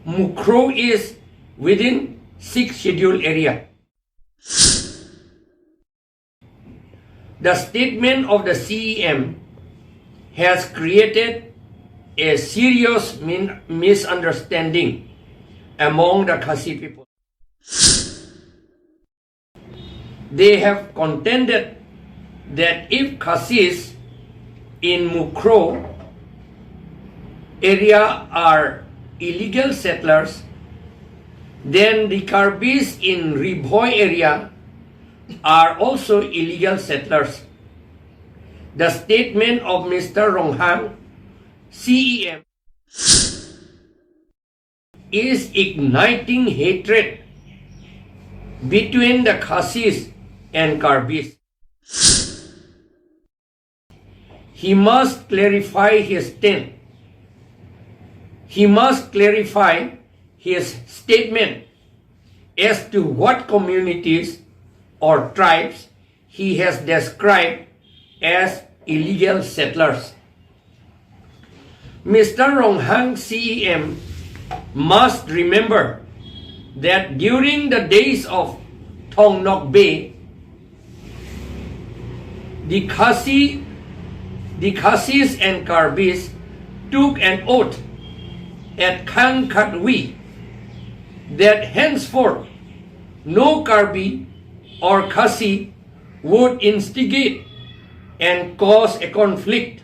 Mukro is within 6 scheduled area. The statement of the CEM has created a serious misunderstanding among the Khasi people. They have contended that if Khasis in Mukro area are illegal settlers, then the Karbis in Ribhoi area are also illegal settlers. The statement of Mr. Ronghang, CEM, is igniting hatred between the Khasis and Karbis. He must clarify his stand. He must clarify his statement as to what communities or tribes he has described as illegal settlers. Mr. Ronghang CEM must remember that during the days of Thong Nok Bay, the Khasis and Karbis took an oath at Kangni that henceforth no Karbi or Khasi would instigate and cause a conflict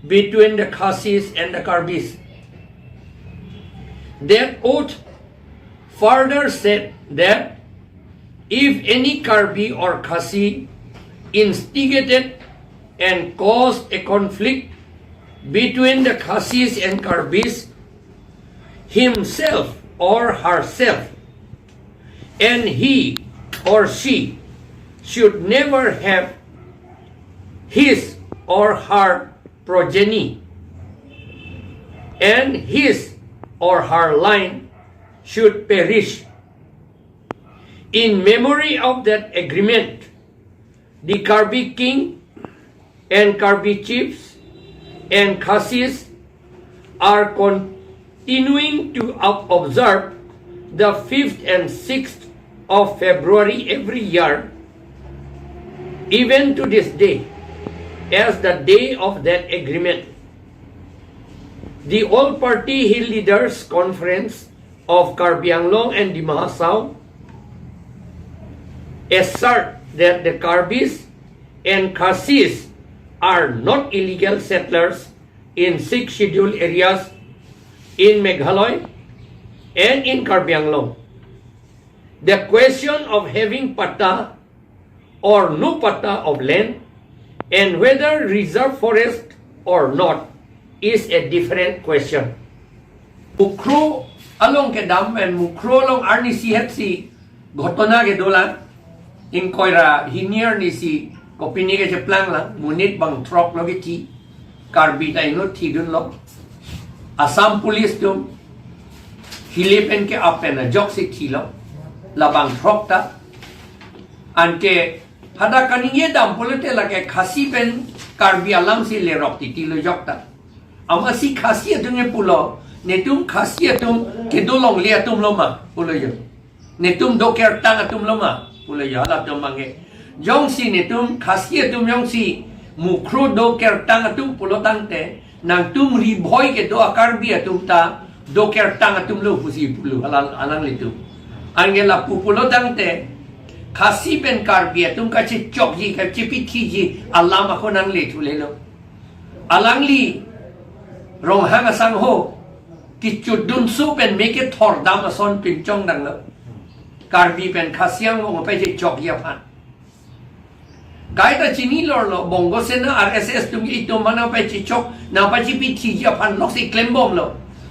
between the Khasis and the Karbis. That oath further said that if any Karbi or Khasi instigated and caused a conflict between the Khasis and Karbis, himself or herself, and he or she should never have his or her progeny, and his or her line should perish. In memory of that agreement, the Karbi king and Karbi chiefs and Khasis are continuing to observe the 5th and 6th of February every year, even to this day, as the day of that agreement. The All-Party Hill Leaders Conference of Karbi Anglong and the Mahasau assert that the Karbis and Khasis are not illegal settlers in 6 scheduled areas in Meghalaya and in Karbi Anglong. The question of having pata or no pata of land and whether reserve forest or not is a different question. Mukro along ke dam and Mukro along arni CHC ghotona ke dola in koira hinier ni si kopini ke jeplang la munit bang trok lo ke ti Karbi ta ino ti dun lo Assam police tum hilipen ke apen jok si ti lo labang trok ta anke hada kaninge dam polite la ke Khasi pen Karbi alam si le rok ti lo jok ta amasi Khasi atung e pulo netum Khasi atung ke dolong le atung lo ma pulo yo netum doker tang atung lo ma pulo yo ala tum mange jong si netum Khasi atung jong si Mukro doker tang atung pulo tang te nang tum Ribhoi ke do Karbi atung ta doker tang atung lo pusi pulo alang le tum angela pupulo tang te Khasi pen Karbi atung ka chi chok ji ka chi pi thi ji alam ako nang le thu le lo alang li Ronghang asang ho ki chudun su pen make it thor dam ason pin chong dang lo Karbi pen Khasiang mo pa chi chok ya phan Gaita chini lor lo bongo sena RSS tum ito mana pa chi chok na pa chi pi thi ya phan lok si klembom lo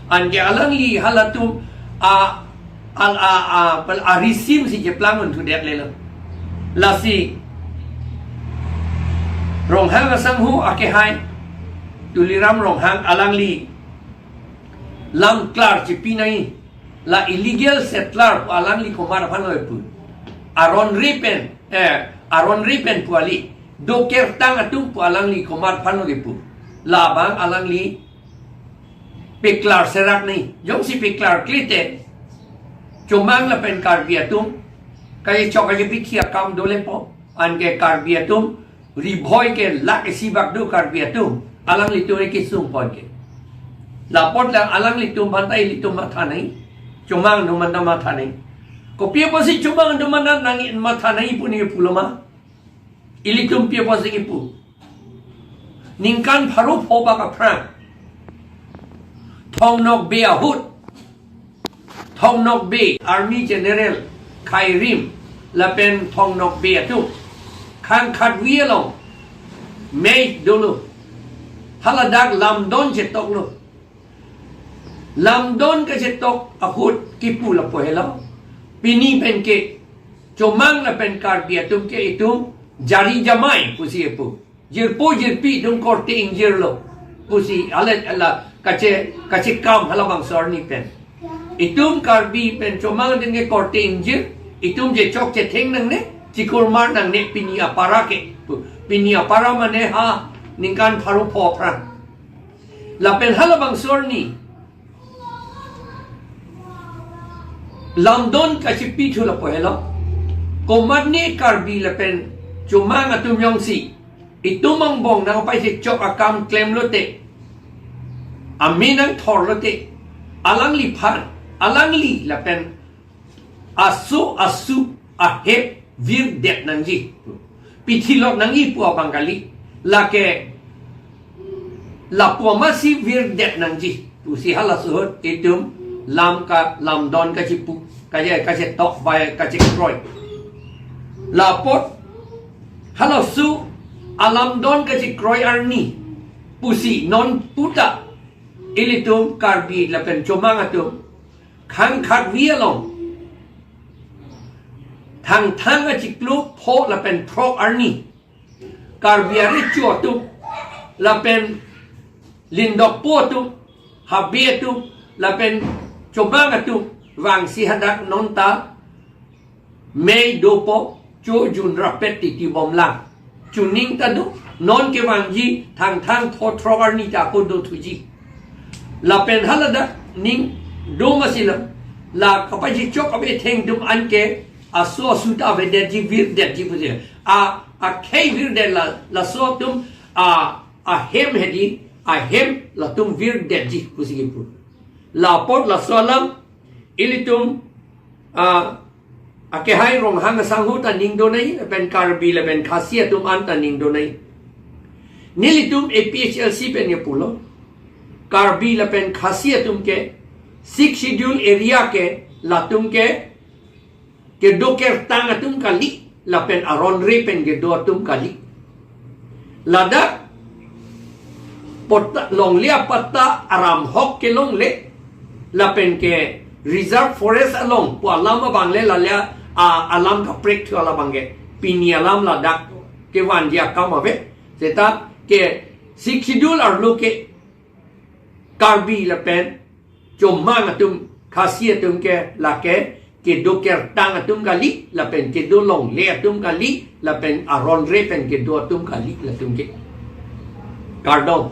an ke alang li halatum a risim si je plangun tu det le lo la si Ronghang asang ho ake hai tuliram Ronghang alang li lam klar chi pinai la illegal settler alang li komar phan oi pu aron ripen puali doker tang atung pu alang li komar phan oi pu la bang alang li piklar serak ni jong si piklar klite cumang la pen karbiatum kaya chok kaya pikia kam dole po an ke karbiatum riboy ke lak sibak du karbiatum alang litu ke sung pon ke lapot lang alang litum bantai litum mata nai cumang no manda mata nai ko pia posi cumang no manda nang mata nai pun ni pulama ilitum pia posi ipu ningkan paru phoba ka prang thong nok be ahut thong nok be army general khairim la pen thong nok be tu khang khat wi long mei dulu haladak lam don je tok lo lam don ka je tok ahut kipu la pohelo pini pen ke chomang la pen kar bia tum ke itum jari jamai pusi epu jirpo jirpi dum korte injir lo pusi alet ala kace kam halabang sorni pen itum karbi pen chomang denge korte injir itum je chok che theng nang ne chikur mar nang ne pini apara ke pini apara mane ha ningkan pharu pho pran la pen halabang sorni lamdon kace pitu la pohelo komadne karbi la pen chomang atum yong si itum ang bong nang pai se chok akam claim lo te aminang thor lo te alang li phan alang li la pen asu ahep vir det nang ji pithilok nang i pu bangali la ke la pu masi vir det nang ji tu si hala suhut itum lam don ka chipu ka je tok vai ka je kroi la pot hala su alam don ka je kroi arni pusi non puta ilitum karbi la pen chomang atum khang khat vialong thang a chiklu pho la pen pro arni karbiari chu tu la pen lindok po tu habie tu la pen chomang atum wang si hadak non ta mei dopo chu jun rapet ti bom lang chuning ta du non ke wang ji thang tho tro arni ta ko do thu ji la pen halada ning do masilam la kapaji chok abe theng dum anke aso suta ve de ji vir de ji puje a kei vir de la so tum a hem hedi a hem la tum vir de ji pusi pu la pot la solam ilitum a ke hai rong hang sang hu ta ning do nai pen karbi la pen khasia tum an ta ning do nai nilitum aphlc pen ye pulo karbi la pen khasia tum ke 6 schedule area ke la tum ke doker tang atum kali la pen aron re pen ke do atum kali lada pot long lia patta aram hok ke long le la pen ke reserve forest along po alam bang le la lia alam ka prek tu ala bangge pini alam la dak ke wan dia kam ave seta ke 6 schedule ar lo ke karbi la pen chomang atum khasia tum ke la ke doker tang atum kali la pen ke do long le atum kali la pen aron re pen ke do atum kali la tum ke kardon